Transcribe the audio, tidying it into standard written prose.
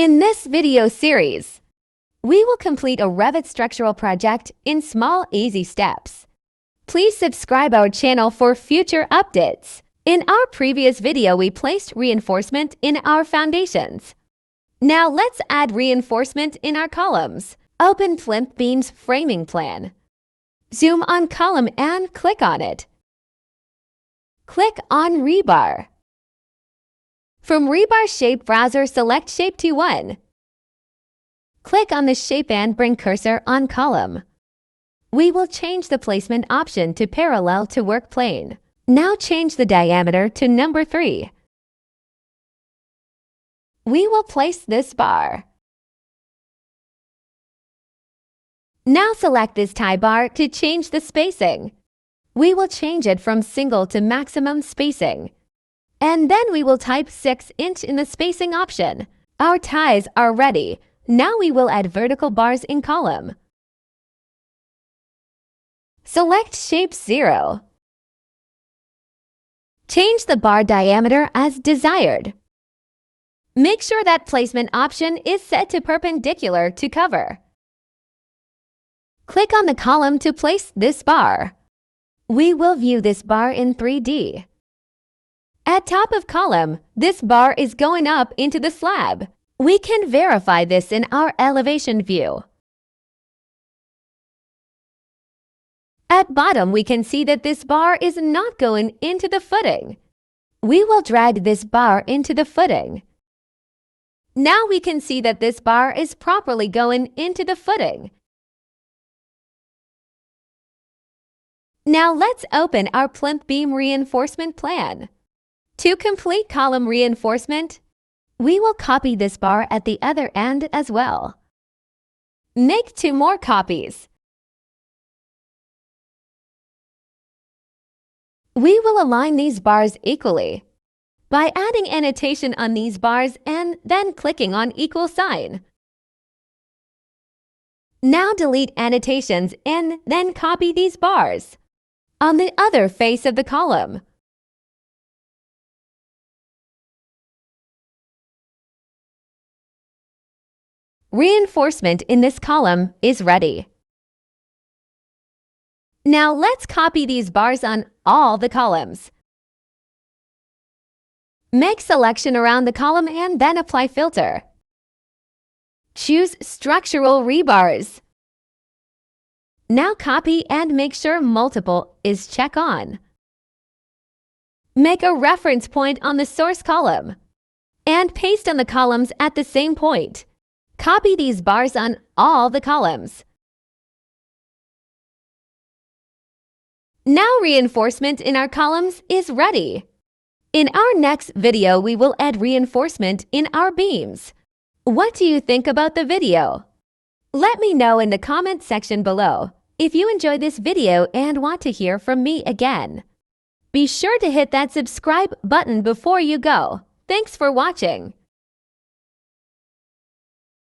In this video series, we will complete a Revit structural project in small, easy steps. Please subscribe our channel for future updates. In our previous video, we placed reinforcement in our foundations. Now let's add reinforcement in our columns. Open plinth beams framing plan. Zoom on column and click on it. Click on Rebar. From Rebar Shape Browser, select Shape to 1. Click on the shape and bring cursor on column. We will change the placement option to parallel to work plane. Now change the diameter to number 3. We will place this bar. Now select this tie bar to change the spacing. We will change it from single to maximum spacing. And then we will type 6" in the spacing option. Our ties are ready. Now we will add vertical bars in column. Select shape 0. Change the bar diameter as desired. Make sure that placement option is set to perpendicular to cover. Click on the column to place this bar. We will view this bar in 3D. At top of column, this bar is going up into the slab. We can verify this in our elevation view. At bottom, we can see that this bar is not going into the footing. We will drag this bar into the footing. Now we can see that this bar is properly going into the footing. Now let's open our plinth beam reinforcement plan. To complete column reinforcement, we will copy this bar at the other end as well. Make 2 more copies. We will align these bars equally by adding annotation on these bars and then clicking on equal sign. Now delete annotations and then copy these bars on the other face of the column. Reinforcement in this column is ready. Now let's copy these bars on all the columns. Make selection around the column and then apply filter. Choose structural rebars. Now copy and make sure multiple is check on. Make a reference point on the source column and paste on the columns at the same point. Copy these bars on all the columns. Now reinforcement in our columns is ready. In our next video, we will add reinforcement in our beams. What do you think about the video? Let me know in the comment section below. If you enjoyed this video and want to hear from me again, be sure to hit that subscribe button before you go. Thanks for watching.